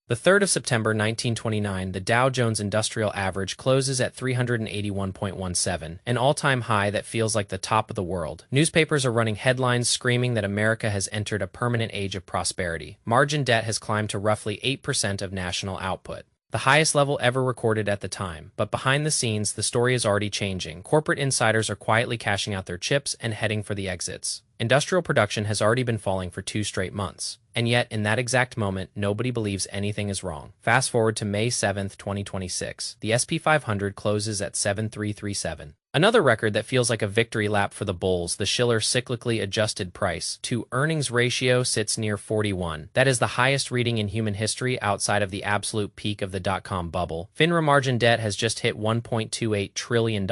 The 3rd of September 1929, the Dow Jones Industrial Average closes at 381.17, an all-time high that feels like the top of the world. Newspapers are running headlines screaming that America has entered a permanent age of prosperity. Margin debt has climbed to roughly 8% of national output, the highest level ever recorded at the time. But behind the scenes, the story is already changing. Corporate insiders are quietly cashing out their chips and heading for the exits. Industrial production has already been falling for 2 straight months. And yet, in that exact moment, nobody believes anything is wrong. Fast forward to May 7, 2026. The S&P 500 closes at 7,337. Another record that feels like a victory lap for the bulls. The Shiller cyclically adjusted price to earnings ratio sits near 41. That is the highest reading in human history outside of the absolute peak of the dot-com bubble. FINRA margin debt has just hit $1.28 trillion,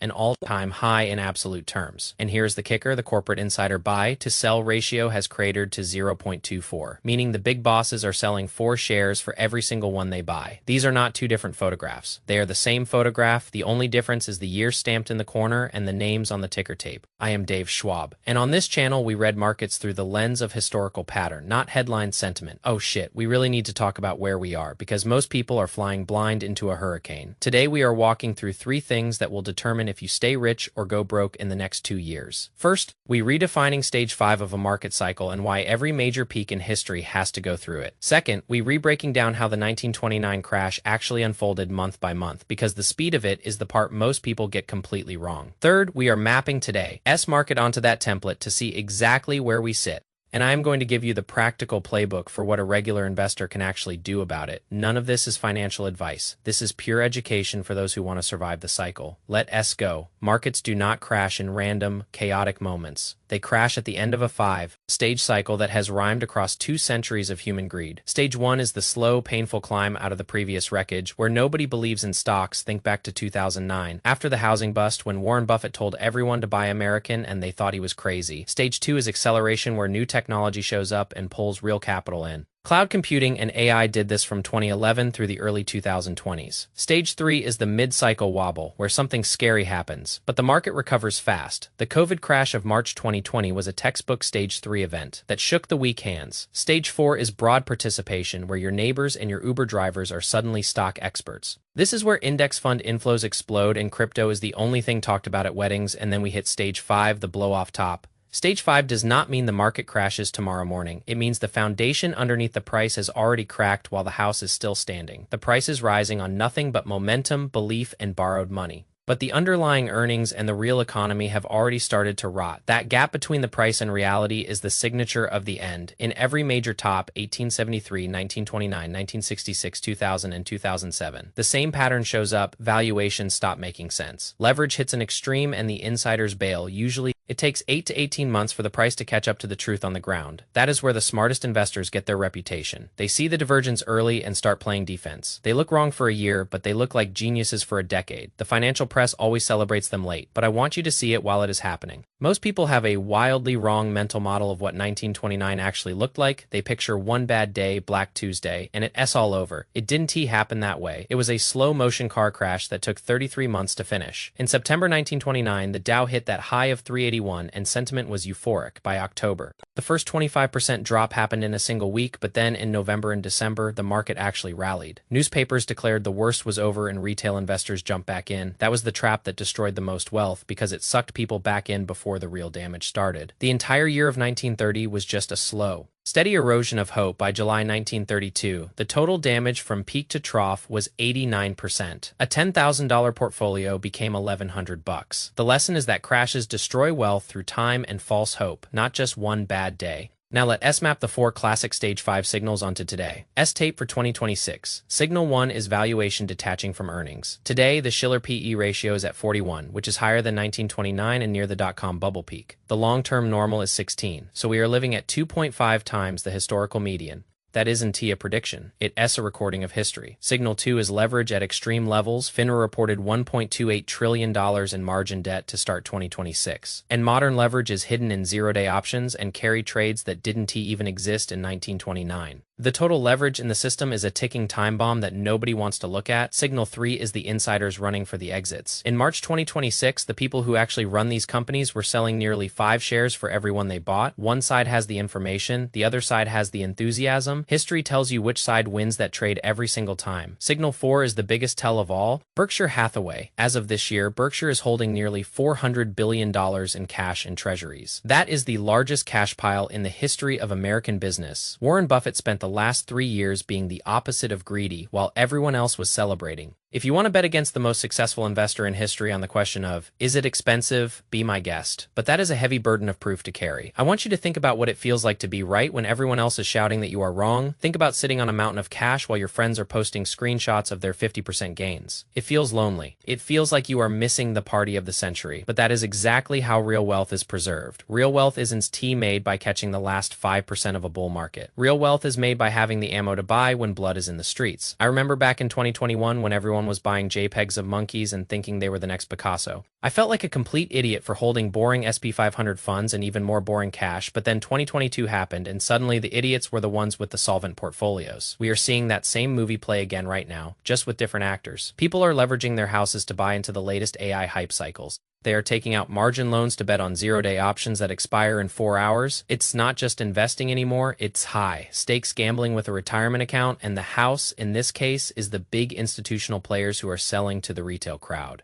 an all-time high in absolute terms. And here's the kicker: the corporate insider buy to sell ratio has cratered to 0.24, meaning the big bosses are selling 4 shares for every single one they buy. These are not two different photographs. They are the same photograph. The only difference is the year stamp in the corner and the names on the ticker tape. I am Dave Schwab, and on this channel we read markets through the lens of historical pattern, not headline sentiment. Oh shit, we really need to talk about where we are, because most people are flying blind into a hurricane. Today we are walking through 3 things that will determine if you stay rich or go broke in the next 2 years. First, we redefining stage 5 of a market cycle and why every major peak in history has to go through it. Second, we re-breaking down how the 1929 crash actually unfolded month by month, because the speed of it is the part most people get completely wrong. Third, we are mapping today's market onto that template to see exactly where we sit. And I am going to give you the practical playbook for what a regular investor can actually do about it. None of this is financial advice. This is pure education for those who want to survive the cycle. Let us go. Markets do not crash in random, chaotic moments. They crash at the end of a 5-stage cycle that has rhymed across 2 centuries of human greed. Stage 1 is the slow, painful climb out of the previous wreckage, where nobody believes in stocks. Think back to 2009, after the housing bust, when Warren Buffett told everyone to buy American and they thought he was crazy. Stage 2 is acceleration, where new technology shows up and pulls real capital in. Cloud computing and AI did this from 2011 through the early 2020s. Stage 3 is the mid-cycle wobble, where something scary happens, but the market recovers fast. The COVID crash of March 2020 was a textbook Stage 3 event that shook the weak hands. Stage 4 is broad participation, where your neighbors and your Uber drivers are suddenly stock experts. This is where index fund inflows explode and crypto is the only thing talked about at weddings, and then we hit Stage 5, the blow-off top. Stage 5 does not mean the market crashes tomorrow morning. It means the foundation underneath the price has already cracked while the house is still standing. The price is rising on nothing but momentum, belief, and borrowed money. But the underlying earnings and the real economy have already started to rot. That gap between the price and reality is the signature of the end. In every major top, 1873, 1929, 1966, 2000, and 2007, the same pattern shows up. Valuations stop making sense. Leverage hits an extreme and the insiders bail. Usually, it takes 8 to 18 months for the price to catch up to the truth on the ground. That is where the smartest investors get their reputation. They see the divergence early and start playing defense. They look wrong for a year, but they look like geniuses for a decade. The financial press always celebrates them late, but I want you to see it while it is happening. Most people have a wildly wrong mental model of what 1929 actually looked like. They picture one bad day, Black Tuesday, and it's all over. It didn't happen that way. It was a slow-motion car crash that took 33 months to finish. In September 1929, the Dow hit that high of 381, and sentiment was euphoric. By October, the first 25% drop happened in a single week, but then in November and December, the market actually rallied. Newspapers declared the worst was over and retail investors jumped back in. That was the trap that destroyed the most wealth, because it sucked people back in before the real damage started. The entire year of 1930 was just a slow, steady erosion of hope. By July 1932, the total damage from peak to trough was 89%. A $10,000 portfolio became $1,100. The lesson is that crashes destroy wealth through time and false hope, not just one bad day. Now let us map the 4 classic Stage 5 signals onto today. S-tape for 2026. Signal 1 is valuation detaching from earnings. Today, the Shiller PE ratio is at 41, which is higher than 1929 and near the dot-com bubble peak. The long-term normal is 16, so we are living at 2.5 times the historical median. That isn't a prediction. It's a recording of history. Signal 2 is leverage at extreme levels. FINRA reported $1.28 trillion in margin debt to start 2026. And modern leverage is hidden in zero-day options and carry trades that didn't even exist in 1929. The total leverage in the system is a ticking time bomb that nobody wants to look at. Signal 3 is the insiders running for the exits. In March 2026, the people who actually run these companies were selling nearly 5 shares for every one they bought. One side has the information, the other side has the enthusiasm. History tells you which side wins that trade every single time. Signal 4 is the biggest tell of all. Berkshire Hathaway. As of this year, Berkshire is holding nearly $400 billion in cash and treasuries. That is the largest cash pile in the history of American business. Warren Buffett spent the last 3 years being the opposite of greedy, while everyone else was celebrating. If you want to bet against the most successful investor in history on the question of, is it expensive? Be my guest. But that is a heavy burden of proof to carry. I want you to think about what it feels like to be right when everyone else is shouting that you are wrong. Think about sitting on a mountain of cash while your friends are posting screenshots of their 50% gains. It feels lonely. It feels like you are missing the party of the century. But that is exactly how real wealth is preserved. Real wealth isn't tea made by catching the last 5% of a bull market. Real wealth is made by having the ammo to buy when blood is in the streets. I remember back in 2021 when everyone was buying JPEGs of monkeys and thinking they were the next Picasso. I felt like a complete idiot for holding boring SP 500 funds and even more boring cash, but then 2022 happened and suddenly the idiots were the ones with the solvent portfolios. We are seeing that same movie play again right now, just with different actors. People are leveraging their houses to buy into the latest AI hype cycles. They are taking out margin loans to bet on zero-day options that expire in 4 hours. It's not just investing anymore, it's high-stakes gambling with a retirement account, and the house, in this case, is the big institutional players who are selling to the retail crowd.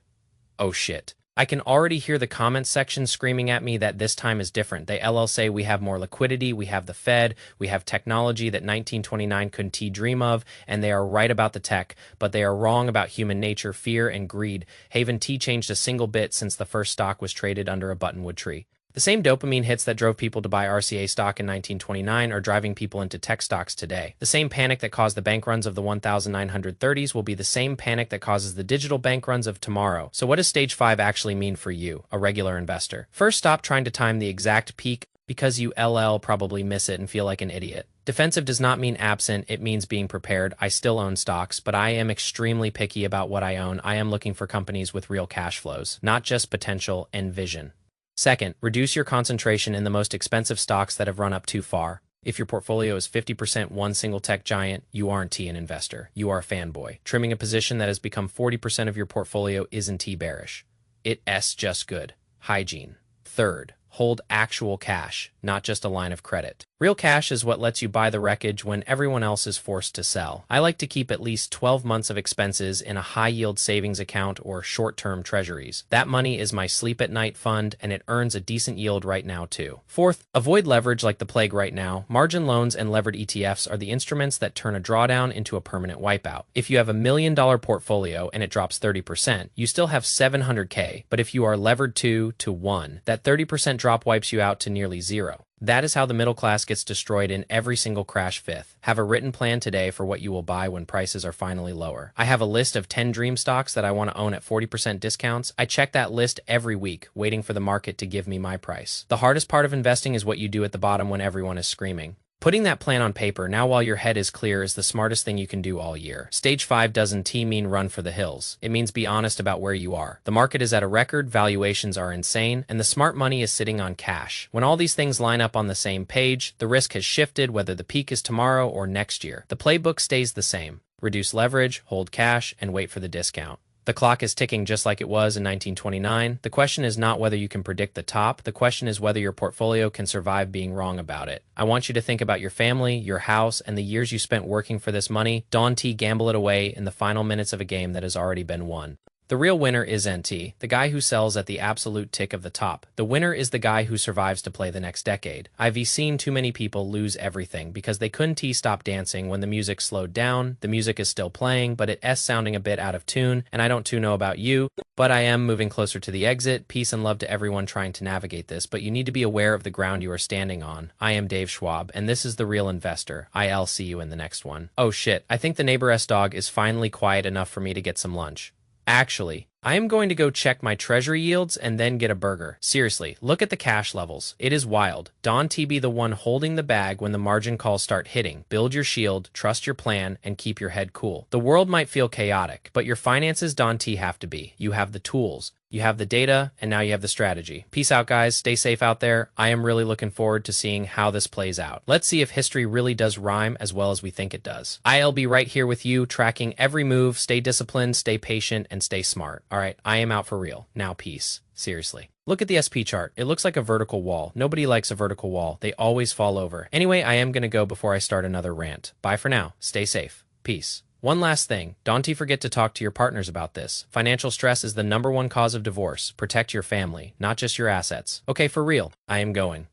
Oh shit. I can already hear the comments section screaming at me that this time is different. They LL say we have more liquidity, we have the Fed, we have technology that 1929 couldn't dream of, and they are right about the tech, but they are wrong about human nature, fear, and greed. Haven T changed a single bit since the first stock was traded under a buttonwood tree. The same dopamine hits that drove people to buy RCA stock in 1929 are driving people into tech stocks today. The same panic that caused the bank runs of the 1930s will be the same panic that causes the digital bank runs of tomorrow. So what does stage 5 actually mean for you, a regular investor? First, stop trying to time the exact peak because you probably miss it and feel like an idiot. Defensive does not mean absent, it means being prepared. I still own stocks, but I am extremely picky about what I own. I am looking for companies with real cash flows, not just potential and vision. Second, reduce your concentration in the most expensive stocks that have run up too far. If your portfolio is 50% one single tech giant, you aren't an investor. You are a fanboy. Trimming a position that has become 40% of your portfolio isn't bearish. It's just good. Hygiene. Third, hold actual cash, not just a line of credit. Real cash is what lets you buy the wreckage when everyone else is forced to sell. I like to keep at least 12 months of expenses in a high-yield savings account or short-term treasuries. That money is my sleep-at-night fund, and it earns a decent yield right now, too. Fourth, avoid leverage like the plague right now. Margin loans and levered ETFs are the instruments that turn a drawdown into a permanent wipeout. If you have $1 million portfolio and it drops 30%, you still have $700K, but if you are levered 2 to 1, that 30% drop wipes you out to nearly zero. That is how the middle class gets destroyed in every single crash. Fifth, have a written plan today for what you will buy when prices are finally lower. I have a list of 10 dream stocks that I want to own at 40% discounts. I check that list every week, waiting for the market to give me my price. The hardest part of investing is what you do at the bottom when everyone is screaming. Putting that plan on paper now while your head is clear is the smartest thing you can do all year. Stage 5 doesn't mean run for the hills. It means be honest about where you are. The market is at a record, valuations are insane, and the smart money is sitting on cash. When all these things line up on the same page, the risk has shifted whether the peak is tomorrow or next year. The playbook stays the same. Reduce leverage, hold cash, and wait for the discount. The clock is ticking just like it was in 1929. The question is not whether you can predict the top. The question is whether your portfolio can survive being wrong about it. I want you to think about your family, your house, and the years you spent working for this money. Don't gamble it away in the final minutes of a game that has already been won. The real winner is NT, the guy who sells at the absolute tick of the top. The winner is the guy who survives to play the next decade. I've seen too many people lose everything because they couldn't stop dancing when the music slowed down. The music is still playing, but it's sounding a bit out of tune, and I don't know about you, but I am moving closer to the exit. Peace and love to everyone trying to navigate this, but you need to be aware of the ground you are standing on. I am Dave Schwab, and this is The Real Investor. I'll see you in the next one. Oh shit, I think the neighbor's dog is finally quiet enough for me to get some lunch. Actually, I am going to go check my treasury yields and then get a burger. Seriously, look at the cash levels. It is wild. Don't be the one holding the bag when the margin calls start hitting. Build your shield, trust your plan, and keep your head cool. The world might feel chaotic, but your finances don't have to be. You have the tools. You have the data, and now you have the strategy. Peace out, guys. Stay safe out there. I am really looking forward to seeing how this plays out. Let's see if history really does rhyme as well as we think it does. I'll be right here with you, tracking every move. Stay disciplined, stay patient, and stay smart. All right, I am out for real. Now, peace. Seriously. Look at the SP chart. It looks like a vertical wall. Nobody likes a vertical wall. They always fall over. Anyway, I am going to go before I start another rant. Bye for now. Stay safe. Peace. One last thing, don't forget to talk to your partners about this. Financial stress is the #1 cause of divorce. Protect your family, not just your assets. Okay, for real, I am going.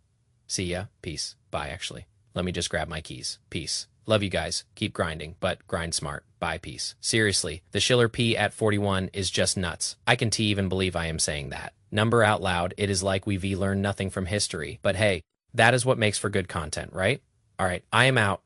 See ya. Peace. Bye, actually. Let me just grab my keys. Peace. Love you guys. Keep grinding, but grind smart. Bye, peace. Seriously, the Schiller P at 41 is just nuts. I can even believe I am saying that. Number out loud, it is like we've learned nothing from history. But hey, that is what makes for good content, right? All right, I am out.